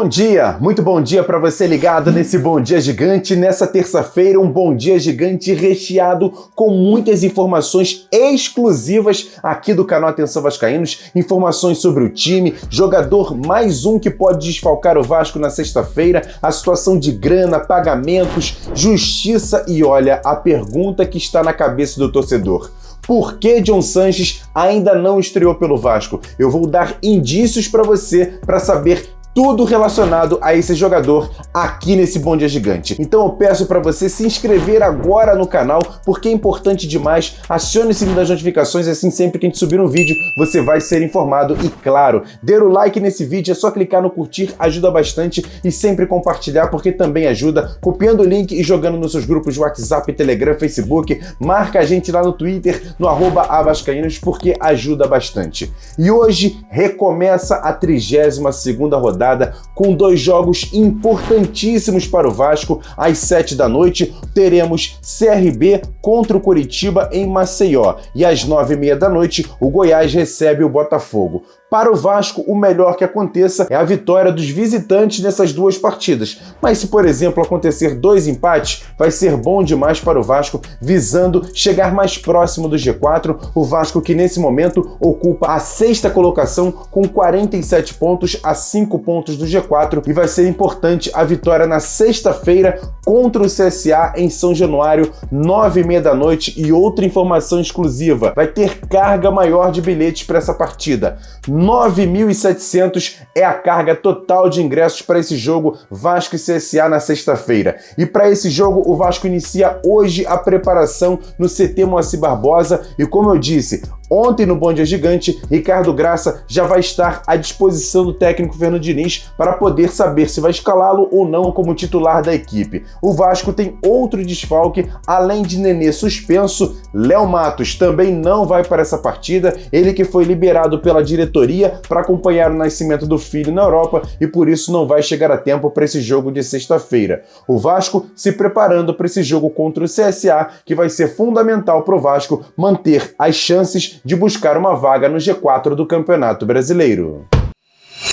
Bom dia, muito bom dia para você ligado nesse Bom Dia Gigante. Nessa terça-feira, um Bom Dia Gigante recheado com muitas informações exclusivas aqui do canal Atenção Vascaínos. Informações sobre o time, jogador mais um que pode desfalcar o Vasco na sexta-feira, a situação de grana, pagamentos, justiça e olha, a pergunta que está na cabeça do torcedor. Por que John Sanches ainda não estreou pelo Vasco? Eu vou dar indícios para você para saber tudo relacionado a esse jogador aqui nesse Bom Dia Gigante. Então eu peço para você se inscrever agora no canal, porque é importante demais. Acione o sininho das notificações, assim sempre que a gente subir um vídeo, você vai ser informado. E claro, dê o like nesse vídeo, é só clicar no curtir, ajuda bastante, e sempre compartilhar, porque também ajuda, copiando o link e jogando nos seus grupos de WhatsApp, Telegram, Facebook. Marca a gente lá no Twitter, no @avascaínos, porque ajuda bastante. E hoje recomeça a 32ª rodada, com dois jogos importantíssimos para o Vasco. Às 7 da noite teremos CRB contra o Coritiba em Maceió, e às 9h30 da noite o Goiás recebe o Botafogo. Para o Vasco, o melhor que aconteça é a vitória dos visitantes nessas duas partidas. Mas se, por exemplo, acontecer 2 empates, vai ser bom demais para o Vasco, visando chegar mais próximo do G4. O Vasco que, nesse momento, ocupa a 6ª colocação com 47 pontos a 5 pontos do G4. E vai ser importante a vitória na sexta-feira contra o CSA em São Januário, 9h30 da noite. E outra informação exclusiva, vai ter carga maior de bilhetes para essa partida. 9.700 é a carga total de ingressos para esse jogo Vasco e CSA na sexta-feira. E para esse jogo o Vasco inicia hoje a preparação no CT Moacir Barbosa e, como eu disse, ontem no Bom Dia Gigante, Ricardo Graça já vai estar à disposição do técnico Fernando Diniz para poder saber se vai escalá-lo ou não como titular da equipe. O Vasco tem outro desfalque, além de Nenê suspenso, Léo Matos também não vai para essa partida, ele que foi liberado pela diretoria para acompanhar o nascimento do filho na Europa e por isso não vai chegar a tempo para esse jogo de sexta-feira. O Vasco se preparando para esse jogo contra o CSA, que vai ser fundamental para o Vasco manter as chances de buscar uma vaga no G4 do Campeonato Brasileiro.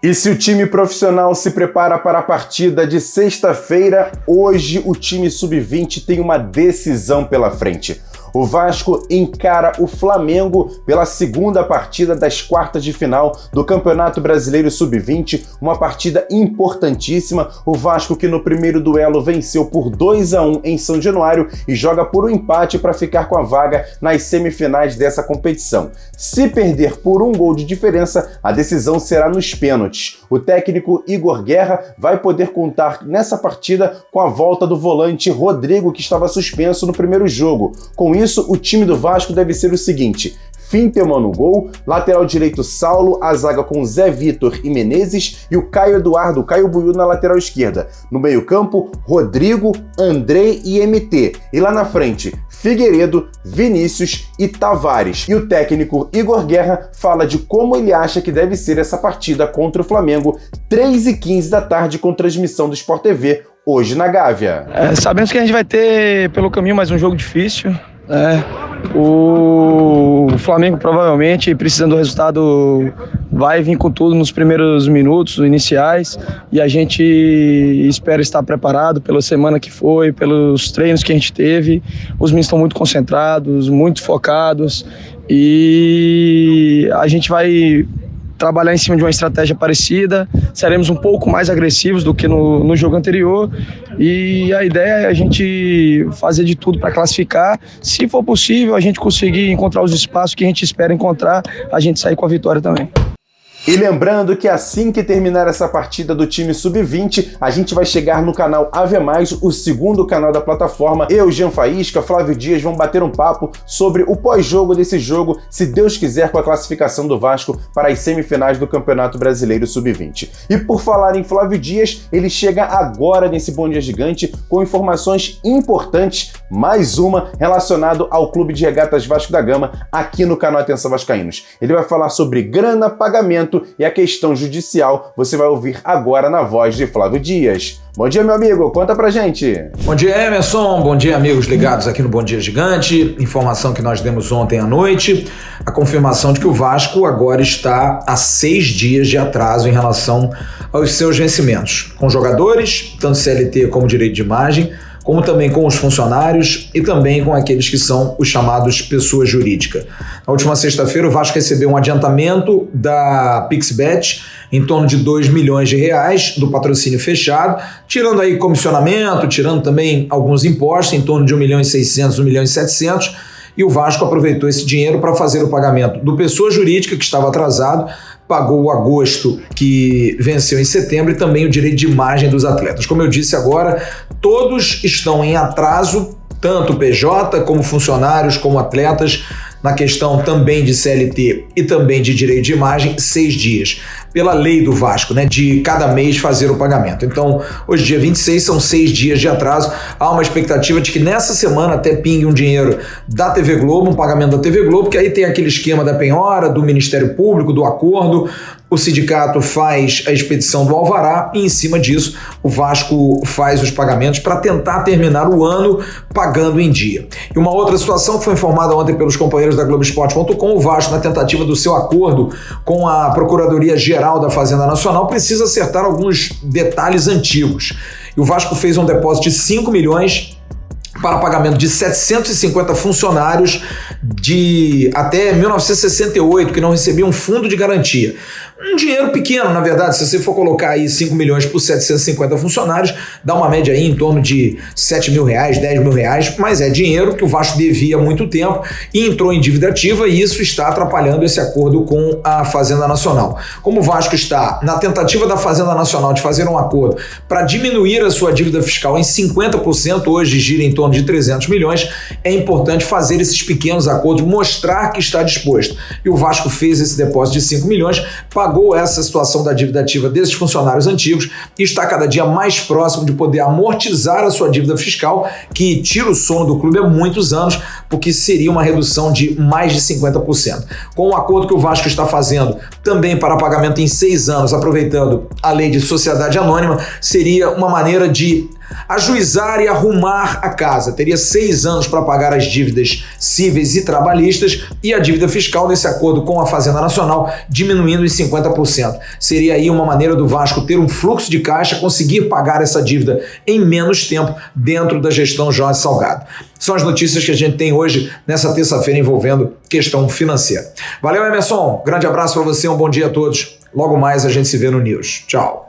E se o time profissional se prepara para a partida de sexta-feira, hoje o time sub-20 tem uma decisão pela frente. O Vasco encara o Flamengo pela segunda partida das quartas de final do Campeonato Brasileiro Sub-20, uma partida importantíssima. O Vasco que no primeiro duelo venceu por 2-1 em São Januário e joga por um empate para ficar com a vaga nas semifinais dessa competição. Se perder por 1 gol de diferença, a decisão será nos pênaltis. O técnico Igor Guerra vai poder contar nessa partida com a volta do volante Rodrigo, que estava suspenso no primeiro jogo. Com isso, o time do Vasco deve ser o seguinte: Fintelman no gol, lateral direito Saulo, a zaga com Zé Vitor e Menezes e o Caio Eduardo, Caio Buiú na lateral esquerda. No meio-campo, Rodrigo, Andrei e MT. E lá na frente, Figueiredo, Vinícius e Tavares. E o técnico Igor Guerra fala de como ele acha que deve ser essa partida contra o Flamengo, 3h15 da tarde, com transmissão do Sport TV, hoje na Gávea. Sabemos que a gente vai ter pelo caminho mais um jogo difícil. O Flamengo provavelmente, precisando do resultado, vai vir com tudo nos primeiros minutos iniciais e a gente espera estar preparado pela semana que foi, pelos treinos que a gente teve. Os meninos estão muito concentrados, muito focados e a gente vai trabalhar em cima de uma estratégia parecida, seremos um pouco mais agressivos do que no jogo anterior e a ideia é a gente fazer de tudo para classificar. Se for possível, a gente conseguir encontrar os espaços que a gente espera encontrar, a gente sair com a vitória também. E lembrando que assim que terminar essa partida do time sub-20, a gente vai chegar no canal Ave+, o segundo canal da plataforma. Eu, Jean Faísca, Flávio Dias vão bater um papo sobre o pós-jogo desse jogo, se Deus quiser, com a classificação do Vasco para as semifinais do Campeonato Brasileiro Sub-20. E por falar em Flávio Dias, ele chega agora nesse Bom Dia Gigante com informações importantes mais uma relacionada ao Clube de Regatas Vasco da Gama, aqui no canal Atenção Vascaínos. Ele vai falar sobre grana, pagamento e a questão judicial. Você vai ouvir agora na voz de Flávio Dias. Bom dia, meu amigo, conta pra gente. Bom dia, Emerson, bom dia, amigos ligados aqui no Bom Dia Gigante. Informação que nós demos ontem à noite, a confirmação de que o Vasco agora está a 6 dias de atraso em relação aos seus vencimentos, com jogadores, tanto CLT como direito de imagem, como também com os funcionários e também com aqueles que são os chamados pessoa jurídica. Na última sexta-feira, o Vasco recebeu um adiantamento da PixBet em torno de 2 milhões de reais do patrocínio fechado, tirando aí comissionamento, tirando também alguns impostos, em torno de 1.600.000, 1.700.000, e o Vasco aproveitou esse dinheiro para fazer o pagamento do pessoa jurídica, que estava atrasado, pagou o agosto, que venceu em setembro, e também o direito de imagem dos atletas. Como eu disse agora, todos estão em atraso, tanto PJ como funcionários, como atletas, na questão também de CLT e também de direito de imagem, 6 dias. Pela lei do Vasco, né, de cada mês fazer o pagamento. Então, hoje, dia 26, são 6 dias de atraso. Há uma expectativa de que nessa semana até pingue um dinheiro da TV Globo, um pagamento da TV Globo, que aí tem aquele esquema da penhora, do Ministério Público, do acordo. O sindicato faz a expedição do alvará e, em cima disso, o Vasco faz os pagamentos para tentar terminar o ano pagando em dia. E uma outra situação que foi informada ontem pelos companheiros da Globoesporte.com, o Vasco, na tentativa do seu acordo com a Procuradoria-Geral da Fazenda Nacional, precisa acertar alguns detalhes antigos. E o Vasco fez um depósito de 5 milhões para pagamento de 750 funcionários de até 1968, que não recebiam fundo de garantia. Um dinheiro pequeno, na verdade, se você for colocar aí 5 milhões por 750 funcionários, dá uma média aí em torno de 7 mil reais, 10 mil reais, mas é dinheiro que o Vasco devia há muito tempo e entrou em dívida ativa, e isso está atrapalhando esse acordo com a Fazenda Nacional. Como o Vasco está na tentativa da Fazenda Nacional de fazer um acordo para diminuir a sua dívida fiscal em 50%, hoje gira em torno de 300 milhões, é importante fazer esses pequenos acordos, mostrar que está disposto. E o Vasco fez esse depósito de 5 milhões, pagou essa situação da dívida ativa desses funcionários antigos e está cada dia mais próximo de poder amortizar a sua dívida fiscal, que tira o sono do clube há muitos anos, porque seria uma redução de mais de 50%. Com o acordo que o Vasco está fazendo também para pagamento em 6 anos, aproveitando a lei de sociedade anônima, seria uma maneira de ajuizar e arrumar a casa. Teria 6 anos para pagar as dívidas cíveis e trabalhistas, e a dívida fiscal nesse acordo com a Fazenda Nacional diminuindo em 50%. Seria aí uma maneira do Vasco ter um fluxo de caixa, conseguir pagar essa dívida em menos tempo dentro da gestão Jorge Salgado. São as notícias que a gente tem hoje, nessa terça-feira, envolvendo questão financeira. Valeu, Emerson. Grande abraço para você, um bom dia a todos. Logo mais a gente se vê no News. Tchau.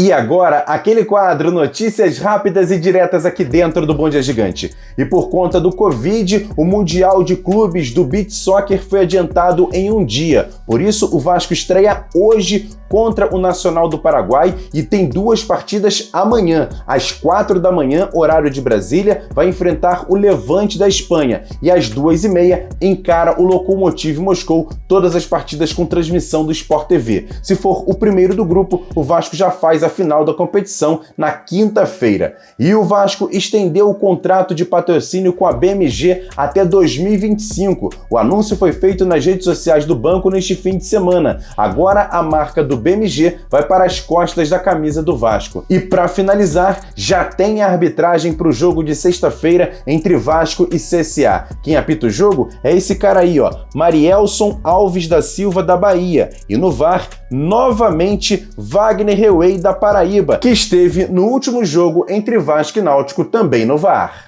E agora, aquele quadro Notícias Rápidas e Diretas aqui dentro do Bom Dia Gigante. E por conta do Covid, o Mundial de Clubes do Beach Soccer foi adiantado em um dia. Por isso, o Vasco estreia hoje contra o Nacional do Paraguai e tem 2 partidas amanhã. Às 4 da manhã, horário de Brasília, vai enfrentar o Levante da Espanha. E às 2h30, encara o Lokomotiv Moscou, todas as partidas com transmissão do Sport TV. Se for o primeiro do grupo, o Vasco já faz a final da competição na quinta-feira. E o Vasco estendeu o contrato de patrocínio com a BMG até 2025. O anúncio foi feito nas redes sociais do banco neste fim de semana. Agora a marca do BMG vai para as costas da camisa do Vasco. E para finalizar, já tem a arbitragem para o jogo de sexta-feira entre Vasco e CSA. Quem apita o jogo é esse cara aí, ó, Marielson Alves da Silva da Bahia. E no VAR, novamente, Wagner Reuei da Paraíba, que esteve no último jogo entre Vasco e Náutico também no VAR.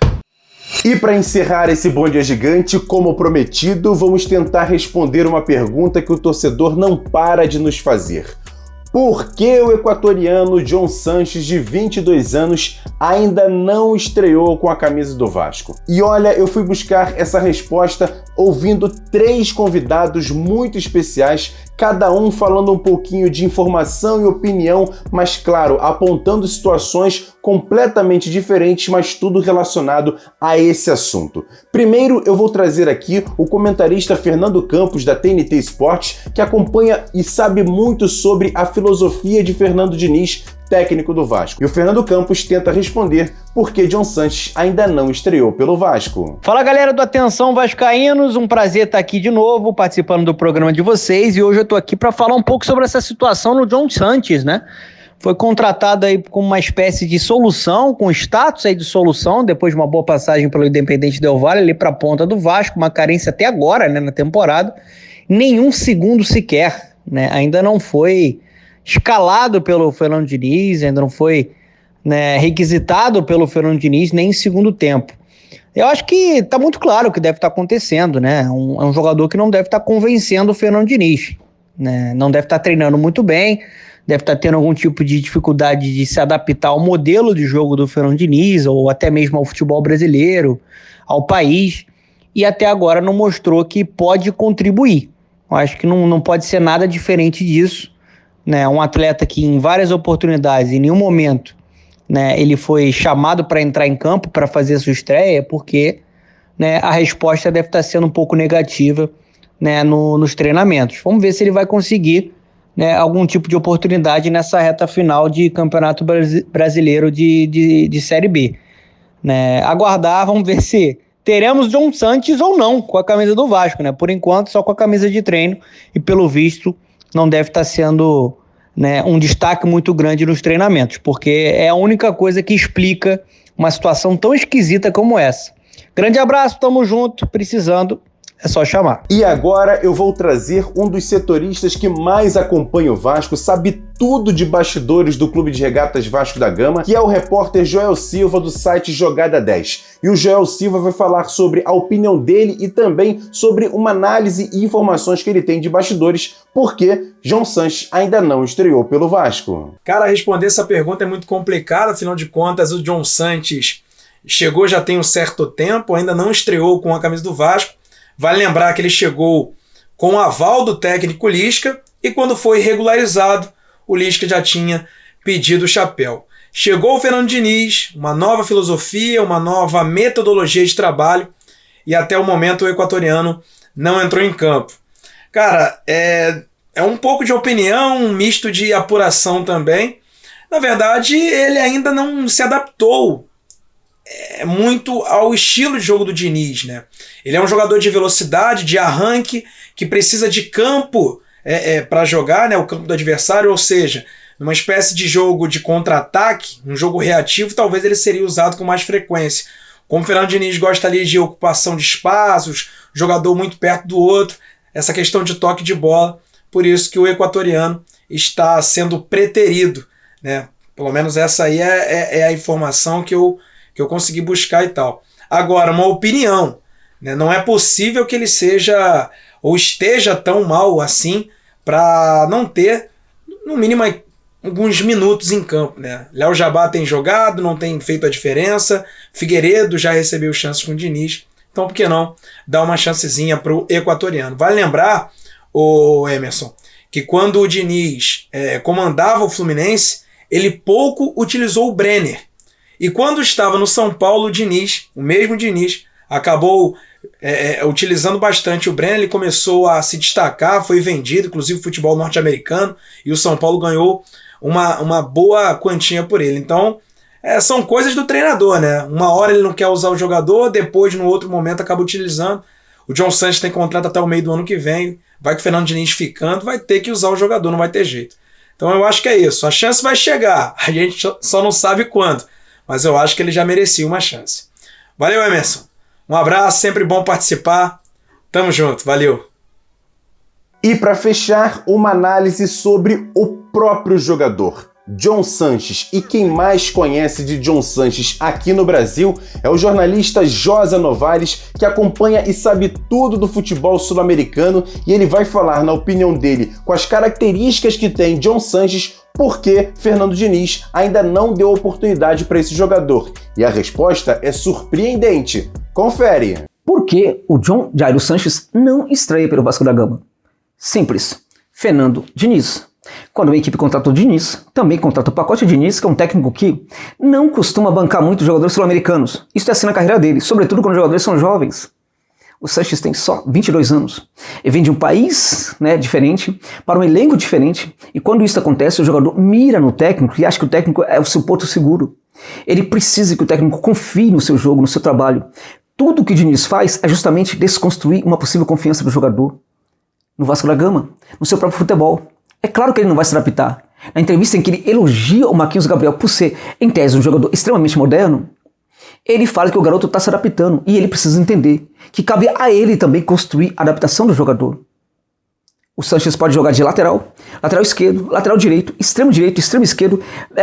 E para encerrar esse Bom Dia Gigante, como prometido, vamos tentar responder uma pergunta que o torcedor não para de nos fazer. Por que o equatoriano John Sanches, de 22 anos, ainda não estreou com a camisa do Vasco? E olha, eu fui buscar essa resposta ouvindo 3 convidados muito especiais, cada um falando um pouquinho de informação e opinião, mas claro, apontando situações completamente diferentes, mas tudo relacionado a esse assunto. Primeiro, eu vou trazer aqui o comentarista Fernando Campos, da TNT Sports, que acompanha e sabe muito sobre a filosofia de Fernando Diniz, técnico do Vasco. E o Fernando Campos tenta responder por que John Sanches ainda não estreou pelo Vasco. Fala, galera do Atenção Vascaínos, um prazer estar aqui de novo participando do programa de vocês, e hoje eu tô aqui para falar um pouco sobre essa situação no John Sanches, né? Foi contratado aí como uma espécie de solução, com status aí de solução, depois de uma boa passagem pelo Independente Del Valle, ali para a ponta do Vasco, uma carência até agora, né, na temporada, nenhum segundo sequer, né? Ainda não foi escalado pelo Fernando Diniz, ainda não foi, né, requisitado pelo Fernando Diniz nem em segundo tempo. Eu acho que está muito claro o que deve estar acontecendo, né? É um jogador que não deve estar convencendo o Fernando Diniz, né? Não deve estar treinando muito bem, deve estar tendo algum tipo de dificuldade de se adaptar ao modelo de jogo do Fernando Diniz, ou até mesmo ao futebol brasileiro, ao país, e até agora não mostrou que pode contribuir. Eu acho que não pode ser nada diferente disso, né? Um atleta que em várias oportunidades, em nenhum momento, né, ele foi chamado para entrar em campo para fazer a sua estreia, porque, né, a resposta deve estar sendo um pouco negativa, né, nos treinamentos. Vamos ver se ele vai conseguir, né, algum tipo de oportunidade nessa reta final de Campeonato Brasileiro de Série B. Né? Aguardar, vamos ver se teremos John Sanches ou não com a camisa do Vasco. Né? Por enquanto, só com a camisa de treino, e pelo visto não deve estar sendo, né, um destaque muito grande nos treinamentos, porque é a única coisa que explica uma situação tão esquisita como essa. Grande abraço, tamo junto, precisando, é só chamar. E agora eu vou trazer um dos setoristas que mais acompanha o Vasco, sabe tudo de bastidores do Clube de Regatas Vasco da Gama, que é o repórter Joel Silva, do site Jogada 10. E o Joel Silva vai falar sobre a opinião dele e também sobre uma análise e informações que ele tem de bastidores, porque John Sanches ainda não estreou pelo Vasco. Cara, responder essa pergunta é muito complicado, afinal de contas o John Sanches chegou já tem um certo tempo, ainda não estreou com a camisa do Vasco. Vale lembrar que ele chegou com o aval do técnico Lisca, e quando foi regularizado, o Lisca já tinha pedido o chapéu. Chegou o Fernando Diniz, uma nova filosofia, uma nova metodologia de trabalho, e até o momento o equatoriano não entrou em campo. Cara, é um pouco de opinião, um misto de apuração também. Na verdade, ele ainda não se adaptou muito ao estilo de jogo do Diniz, né? Ele é um jogador de velocidade, de arranque, que precisa de campo para jogar, né? O campo do adversário, ou seja, numa espécie de jogo de contra-ataque, um jogo reativo, talvez ele seria usado com mais frequência. Como o Fernando Diniz gosta ali de ocupação de espaços, jogador muito perto do outro, essa questão de toque de bola, por isso que o equatoriano está sendo preterido, né? Pelo menos essa aí é a informação que eu consegui buscar e tal. Agora, uma opinião, né? Não é possível que ele seja ou esteja tão mal assim para não ter, no mínimo, alguns minutos em campo, né? Léo Jabá tem jogado, não tem feito a diferença. Figueiredo já recebeu chances com o Diniz. Então, por que não dar uma chancezinha para o equatoriano? Vale lembrar, o Emerson, que quando o Diniz comandava o Fluminense, ele pouco utilizou o Brenner. E quando estava no São Paulo, o Diniz, o mesmo Diniz, acabou utilizando bastante o Brenner. Ele começou a se destacar, foi vendido, inclusive futebol norte-americano, e o São Paulo ganhou uma boa quantia por ele. Então, são coisas do treinador, né? Uma hora ele não quer usar o jogador, depois, no outro momento, acaba utilizando. O John Sanches tem contrato até o meio do ano que vem, vai com o Fernando Diniz ficando, vai ter que usar o jogador, não vai ter jeito. Então eu acho que é isso. A chance vai chegar, a gente só não sabe quando, mas eu acho que ele já merecia uma chance. Valeu, Emerson. Um abraço, sempre bom participar. Tamo junto, valeu. E para fechar, uma análise sobre o próprio jogador. John Sanches. E quem mais conhece de John Sanches aqui no Brasil é o jornalista Josa Novales, que acompanha e sabe tudo do futebol sul-americano, e ele vai falar, na opinião dele, com as características que tem John Sanches, por que Fernando Diniz ainda não deu oportunidade para esse jogador. E a resposta é surpreendente. Confere! Por que o John Jairo Sanches não estreia pelo Vasco da Gama? Simples. Fernando Diniz. Quando a equipe contrata o Diniz, também contrata o pacote Diniz, que é um técnico que não costuma bancar muito jogadores sul-americanos. Isso é assim na carreira dele, sobretudo quando os jogadores são jovens. O Sanches tem só 22 anos. Ele vem de um país, diferente, para um elenco diferente, e quando isso acontece, o jogador mira no técnico e acha que o técnico é o seu porto seguro. Ele precisa que o técnico confie no seu jogo, no seu trabalho. Tudo que o Diniz faz é justamente desconstruir uma possível confiança do jogador. No Vasco da Gama, no seu próprio futebol. É claro que ele não vai se adaptar. Na entrevista em que ele elogia o Marquinhos Gabriel por ser, em tese, um jogador extremamente moderno, ele fala que o garoto está se adaptando e ele precisa entender que cabe a ele também construir a adaptação do jogador. O Sanches pode jogar de lateral esquerdo, lateral direito, extremo esquerdo,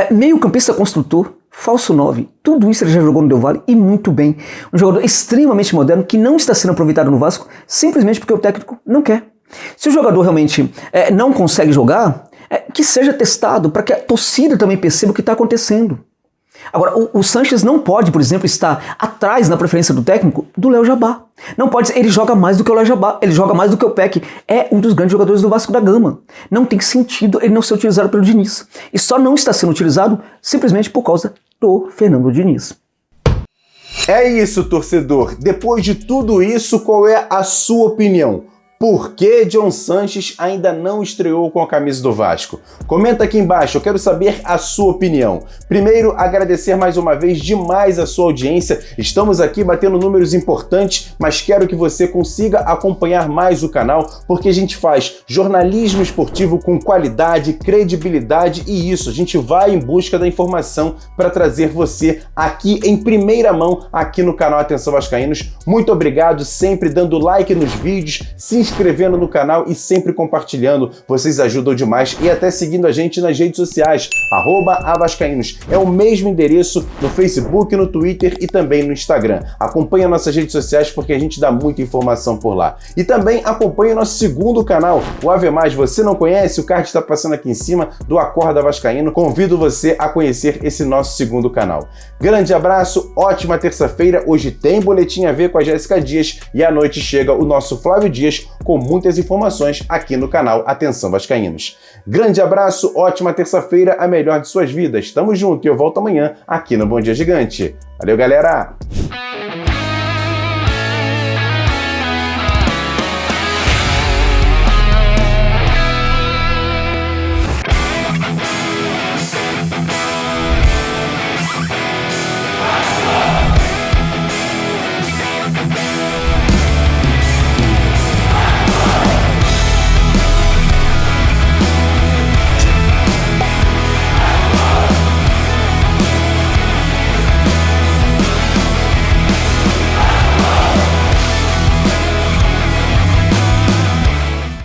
meio campista construtor, falso 9. Tudo isso ele já jogou no Del Valle e muito bem. Um jogador extremamente moderno que não está sendo aproveitado no Vasco simplesmente porque o técnico não quer. Se o jogador realmente não consegue jogar, que seja testado para que a torcida também perceba o que está acontecendo. Agora, o Sanches não pode, por exemplo, estar atrás na preferência do técnico do Léo Jabá. Não pode ser, ele joga mais do que o Léo Jabá, ele joga mais do que o Peck. É um dos grandes jogadores do Vasco da Gama. Não tem sentido ele não ser utilizado pelo Diniz. E só não está sendo utilizado simplesmente por causa do Fernando Diniz. É isso, torcedor. Depois de tudo isso, qual é a sua opinião? Por que John Sanches ainda não estreou com a camisa do Vasco? Comenta aqui embaixo, eu quero saber a sua opinião. Primeiro, agradecer mais uma vez demais a sua audiência. Estamos aqui batendo números importantes, mas quero que você consiga acompanhar mais o canal, porque a gente faz jornalismo esportivo com qualidade, credibilidade e isso, a gente vai em busca da informação para trazer você aqui em primeira mão, aqui no canal Atenção Vascaínos. Muito obrigado, sempre dando like nos vídeos, se inscrevendo no canal e sempre compartilhando, vocês ajudam demais, e até seguindo a gente nas redes sociais, @avascaínos, é o mesmo endereço no Facebook, no Twitter e também no Instagram. Acompanhe nossas redes sociais porque a gente dá muita informação por lá. E também acompanhe o nosso segundo canal, o Ave Mais. Você não conhece? O card está passando aqui em cima do Acorda Vascaíno. Convido você a conhecer esse nosso segundo canal. Grande abraço, ótima terça-feira. Hoje tem boletim a ver com a Jéssica Dias e à noite chega o nosso Flávio Dias com muitas informações aqui no canal Atenção Vascaínos. Grande abraço, ótima terça-feira, a melhor de suas vidas. Tamo junto e eu volto amanhã aqui no Bom Dia Gigante. Valeu, galera!